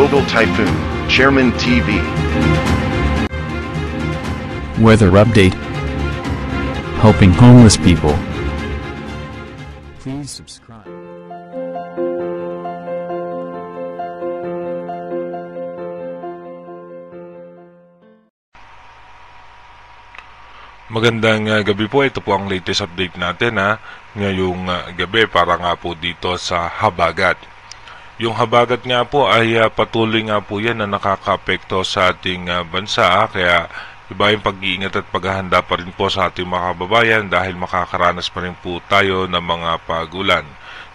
Global Typhoon, Chairman TV. Weather update. Helping homeless people. Please subscribe. Magandang gabi po. Ito po ang latest update natin ngayong gabi para nga po dito sa habagat. Yung habagat nga po ay patuloy nga po yan na nakakaapekto sa ating bansa. Kaya iba yung pag-iingat at paghahanda pa rin po sa ating mga kababayan dahil makakaranas pa rin po tayo ng mga pagulan.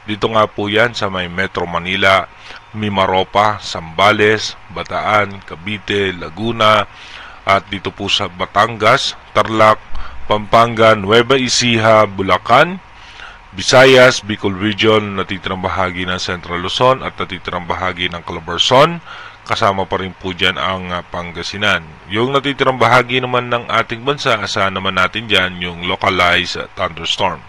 Dito nga po yan sa may Metro Manila, Mimaropa, Zambales, Bataan, Cavite, Laguna, at dito po sa Batangas, Tarlac, Pampanga, Nueva Ecija, Bulacan, Visayas, Bicol Region, natitirang bahagi ng Central Luzon at natitirang bahagi ng Calabarzon. Kasama pa rin po dyan ang Pangasinan. Yung natitirang bahagi naman ng ating bansa, asahan naman natin dyan yung localized thunderstorm.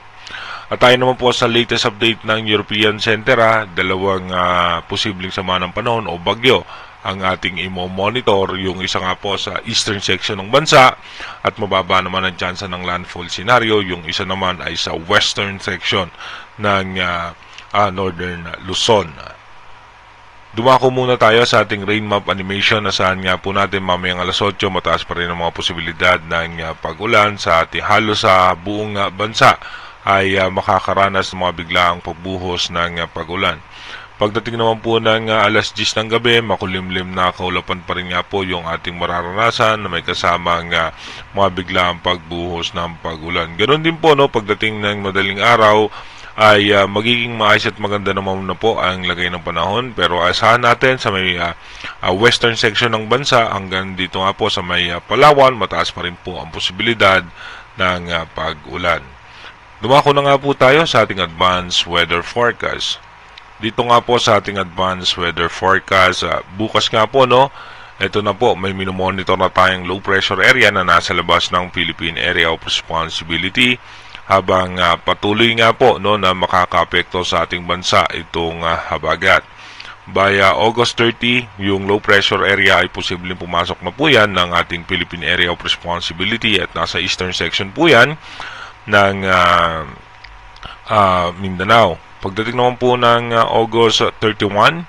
At tayo naman po sa latest update ng European Center, dalawang posibleng sama ng panahon o bagyo ang ating imo-monitor. Yung isa nga po sa eastern section ng bansa at mababa naman ang tsansa ng landfall scenario. Yung isa naman ay sa western section ng northern Luzon. Dumako muna tayo sa ating rain map animation. Asahan nga po natin mamayang alas 8 mataas pa rin ang mga posibilidad ng pag-ulan sa ating halos sa buong bansa ay makakaranas ng mga biglaang pagbuhos ng pag-ulan. Pagdating naman po ng alas 10 ng gabi, makulimlim na kaulapan pa rin nga po yung ating mararanasan na may kasamang mga biglaang pagbuhos ng pag-ulan. Ganon din po pagdating ng madaling araw ay magiging maayos at maganda naman na po ang lagay ng panahon. Pero asahan natin sa may western section ng bansa hanggang dito nga po sa may Palawan, mataas pa rin po ang posibilidad ng pag-ulan. Dumako na nga po tayo sa ating advanced weather forecast. Dito nga po sa ating advanced weather forecast, bukas nga po ito na po, may minomonitor na tayong low pressure area na nasa labas ng Philippine Area of Responsibility habang patuloy nga po na makakaapekto sa ating bansa itong habagat. By August 30, yung low pressure area ay posibleng pumasok na po yan ng ating Philippine Area of Responsibility at nasa eastern section po yan ng Mindanao. Pagdating naman po ng August 31,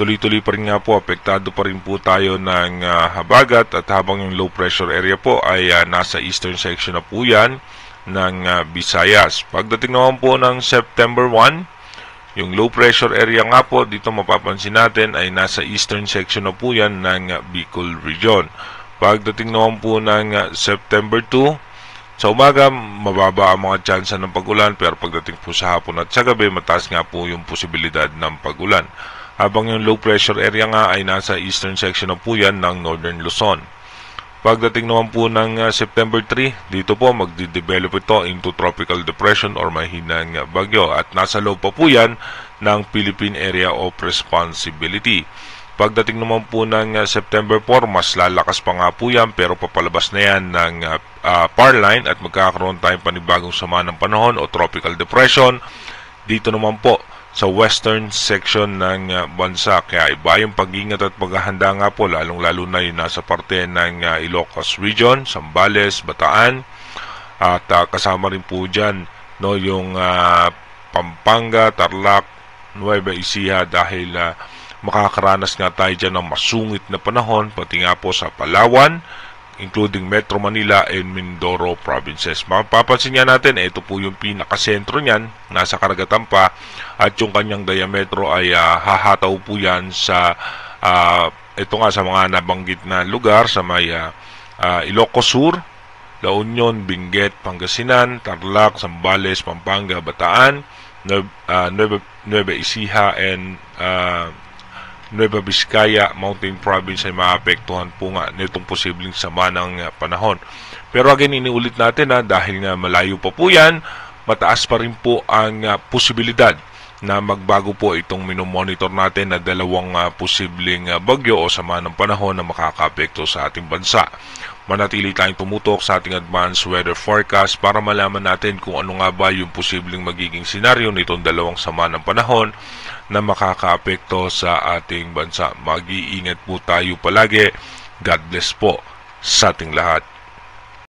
tuloy-tuloy pa rin nga po, apektado pa rin po tayo ng habagat at habang yung low pressure area po ay nasa eastern section na po yan ng Visayas. Pagdating naman po ng September 1, yung low pressure area nga po, dito mapapansin natin ay nasa eastern section na po yan ng Bicol Region. Pagdating naman po ng September 2, sa umaga, mababa ang mga tsansa ng pag-ulan pero pagdating po sa hapon at sa gabi, mataas nga po yung posibilidad ng pag-ulan. Habang yung low pressure area nga ay nasa eastern section na po yan ng northern Luzon. Pagdating naman po ng September 3, dito po magde-develop ito into tropical depression or mahinang bagyo at nasa loob pa po yan ng Philippine Area of Responsibility. Pagdating naman po ng September 4, mas lalakas pa nga po yan pero papalabas na yan ng PAR line at magkakaroon tayong panibagong sama ng panahon o tropical depression dito naman po sa western section ng bansa. Kaya iba yung pag-ingat at paghahanda nga po lalong-lalo na yung nasa parte ng Ilocos Region, Zambales, Bataan at kasama rin po dyan yung Pampanga, Tarlac, Nueva Ecija dahil makakaranas nga tayo dyan ng masungit na panahon pati nga po sa Palawan including Metro Manila and Mindoro provinces. Mapapansin nga natin, ito po yung pinakasentro niyan, nasa karagatan pa at yung kanyang diametro ay hahataw po yan sa ito nga sa mga nabanggit na lugar sa may Ilocos Sur, La Union, Benguet, Pangasinan, Tarlac, Zambales, Pampanga, Bataan, Nueva Ecija and Nueva Vizcaya Mountain Province ay maapektuhan po nga nitong posibleng sama ng panahon. Pero again, iniulit natin dahil nga malayo pa po yan, mataas pa rin po ang posibilidad na magbago po itong minomonitor natin na dalawang posibleng bagyo o sama ng panahon na makakaapekto sa ating bansa. Manatili tayong tumutok sa ating advanced weather forecast para malaman natin kung ano nga ba yung posibleng magiging senaryo nitong dalawang sama ng panahon na makakaapekto sa ating bansa. Mag-iingat po tayo palagi. God bless po sa ating lahat.